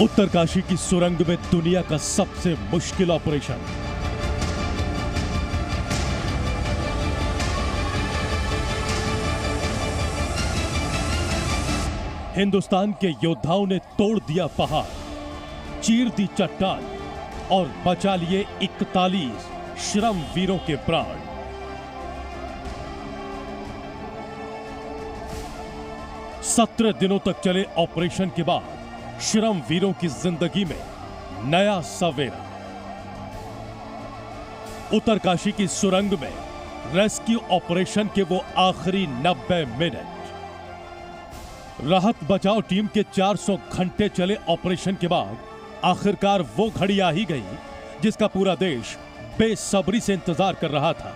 उत्तरकाशी की सुरंग में दुनिया का सबसे मुश्किल ऑपरेशन। हिंदुस्तान के योद्धाओं ने तोड़ दिया पहाड़, चीर दी चट्टान और बचा लिए 41 श्रम वीरों के प्राण। सत्रह दिनों तक चले ऑपरेशन के बाद श्रम वीरों की जिंदगी में नया सवेरा। उत्तरकाशी की सुरंग में रेस्क्यू ऑपरेशन के वो आखिरी 90 मिनट। राहत बचाव टीम के 400 घंटे चले ऑपरेशन के बाद आखिरकार वो घड़ी आ ही गई जिसका पूरा देश बेसब्री से इंतजार कर रहा था।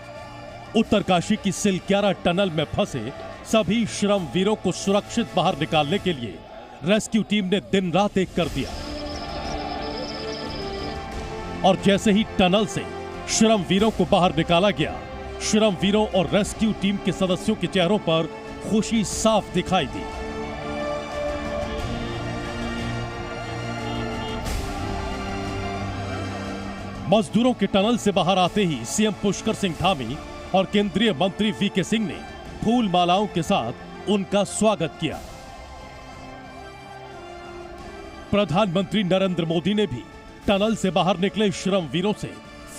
उत्तरकाशी की सिलक्यारा टनल में फंसे सभी श्रम वीरों को सुरक्षित बाहर निकालने के लिए रेस्क्यू टीम ने दिन रात एक कर दिया। और जैसे ही टनल से श्रम वीरों को बाहर निकाला गया, श्रम वीरों और रेस्क्यू टीम के सदस्यों के चेहरों पर खुशी साफ दिखाई दी। मजदूरों के टनल से बाहर आते ही सीएम पुष्कर सिंह धामी और केंद्रीय मंत्री वीके सिंह ने फूल मालाओं के साथ उनका स्वागत किया। प्रधानमंत्री नरेंद्र मोदी ने भी टनल से बाहर निकले श्रम वीरों से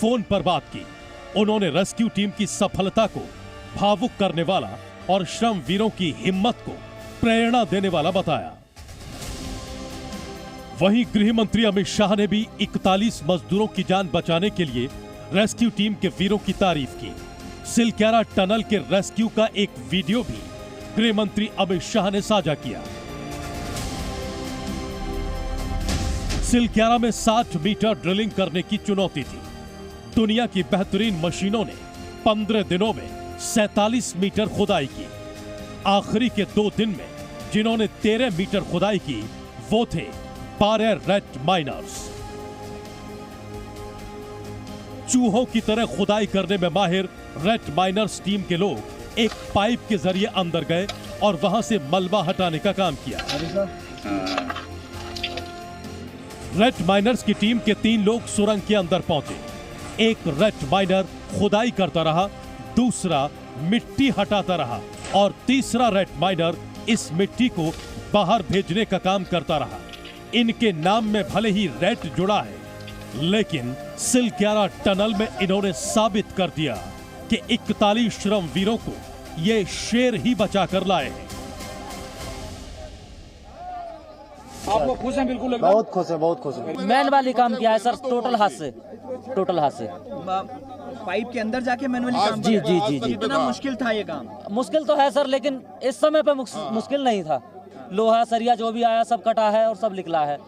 फोन पर बात की। उन्होंने रेस्क्यू टीम की सफलता को भावुक करने वाला और श्रम वीरों की हिम्मत को प्रेरणा देने वाला बताया। वहीं गृह मंत्री अमित शाह ने भी 41 मजदूरों की जान बचाने के लिए रेस्क्यू टीम के वीरों की तारीफ की। सिलक्यारा टनल के रेस्क्यू का एक वीडियो भी गृह मंत्री अमित शाह ने साझा किया। सिलक्यारा में 60 मीटर ड्रिलिंग करने की चुनौती थी। दुनिया की बेहतरीन मशीनों ने 15 दिनों में 47 मीटर खुदाई की। आखिरी के 2 दिन में जिन्होंने 13 मीटर खुदाई की वो थे 12 रेड माइनर्स। चूहों की तरह खुदाई करने में माहिर रेड माइनर्स टीम के लोग एक पाइप के जरिए अंदर गए और वहां से मलबा हटाने का काम किया। रेड माइनर्स की टीम के 3 लोग सुरंग के अंदर पहुंचे। एक रेड माइनर खुदाई करता रहा, दूसरा मिट्टी हटाता रहा और तीसरा रेड माइनर इस मिट्टी को बाहर भेजने का काम करता रहा। इनके नाम में भले ही रेड जुड़ा है, लेकिन सिलक्यारा टनल में इन्होंने साबित कर दिया कि 41 श्रम वीरों को ये शेर ही बचा कर लाए हैं। आप लोग खुश हैं? बिल्कुल बहुत खुश है, बहुत खुश है। मैन वाली काम किया है सर, टोटल हाथ से। पाइप के अंदर जाके मैनुअली काम जी जी जी जी। कितना मुश्किल था ये काम? मुश्किल तो है सर, लेकिन इस समय पे मुश्किल नहीं था। लोहा सरिया जो भी आया सब कटा है और सब निकला है,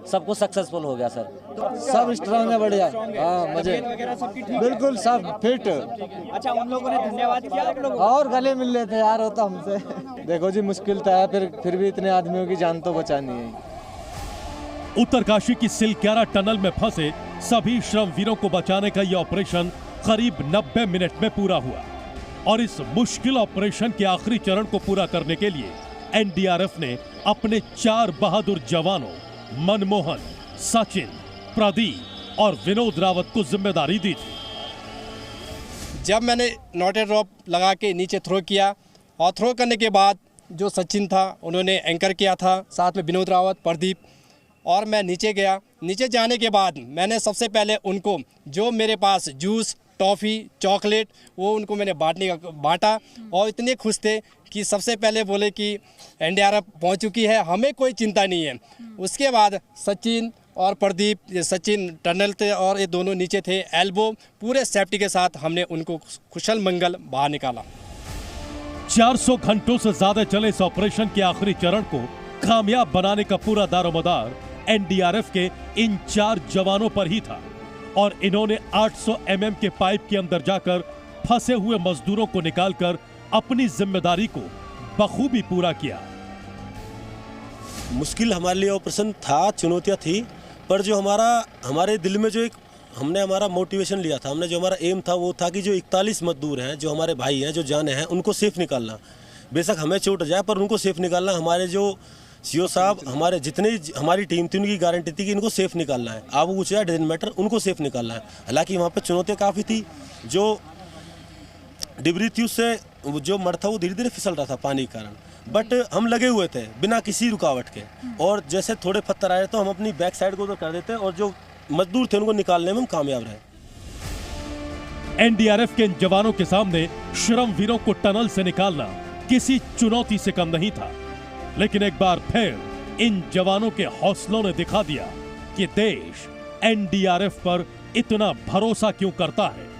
सब कुछ सक्सेसफुल हो गया सर। सब स्ट्रांग है, बढ़िया। हाँ, मजे बिल्कुल सब फिट। अच्छा, उन लोगों ने धन्यवाद किया आप लोगों? और गले मिल लेते यार, होता हमसे। देखो जी, मुश्किल तो है, फिर भी इतने आदमियों की जान तो बचानी है। उत्तरकाशी की सिलक्यारा टनल में फंसे सभी श्रम वीरों को बचाने का यह ऑपरेशन करीब 90 मिनट में पूरा हुआ। और इस मुश्किल ऑपरेशन के आखिरी चरण को पूरा करने के लिए एनडीआरएफ ने अपने 4 बहादुर जवानों मनमोहन, सचिन, प्रदीप और विनोद रावत को जिम्मेदारी दी थी। जब मैंने नॉट ड्रॉप लगा के नीचे थ्रो किया और थ्रो करने के बाद जो सचिन था उन्होंने एंकर किया था, साथ में विनोद रावत, प्रदीप, और मैं नीचे गया। नीचे जाने के बाद मैंने सबसे पहले उनको जो मेरे पास जूस, टॉफ़ी, चॉकलेट वो उनको मैंने बांटा और इतने खुश थे कि सबसे पहले बोले कि एनडीआरएफ पहुंच चुकी है, हमें कोई चिंता नहीं है। उसके बाद सचिन और प्रदीप, ये सचिन टनल थे और ये दोनों नीचे थे, एल्बो पूरे सेफ्टी के साथ हमने उनको कुशल मंगल बाहर निकाला। 400 घंटों से ज्यादा चले इस ऑपरेशन के आखिरी चरण को कामयाब बनाने का पूरा दारोमदार एनडीआरएफ के इन 4 जवानों पर ही था और इन्होंने 800 mm के पाइप के अंदर जाकर फंसे हुए मजदूरों को निकालकर अपनी जिम्मेदारी को बखूबी पूरा किया। मुश्किल हमारे लिए ऑपरेशन था, चुनौतियां थी, पर जो हमारे दिल में जो एक हमने हमारा मोटिवेशन लिया था, हमने जो हमारा एम था वो था कि जो 41 मजदूर हैं, जो हमारे भाई हैं, जो जाने हैं, उनको सेफ निकालना। बेशक हमें चोट जाए पर उनको सेफ निकालना हमारे जो सीओ साहब हमारे जितने हमारी टीम थी उनकी गारंटी थी कि इनको सेफ निकालना है, आप कुछ या डजन मैटर, उनको सेफ निकालना है। हालांकि वहाँ पे चुनौतियाँ काफ़ी थी, जो डिबरी थी उससे जो मड था वो धीरे धीरे फिसल रहा था पानी के कारण, बट हम लगे हुए थे बिना किसी रुकावट के, और जैसे थोड़े पत्थर आए तो हम अपनी बैक साइड को उधर कर देते और जो मजदूर थे उनको निकालने में हम कामयाब रहे। एनडीआरएफ के इन जवानों के सामने श्रमवीरों को टनल से निकालना किसी चुनौती से कम नहीं था, लेकिन एक बार फिर इन जवानों के हौसलों ने दिखा दिया कि देश एनडीआरएफ पर इतना भरोसा क्यों करता है।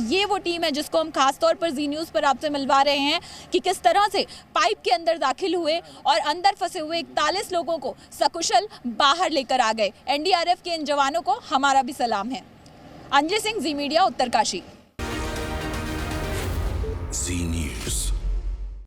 ये वो टीम है जिसको हम खास तौर पर जी न्यूज़ पर आपसे मिलवा रहे हैं कि किस तरह से पाइप के अंदर दाखिल हुए और अंदर फंसे हुए 41 लोगों को सकुशल बाहर लेकर आ गए। एनडीआरएफ के इन जवानों को हमारा भी सलाम है। अंजय सिंह, जी मीडिया, उत्तरकाशी।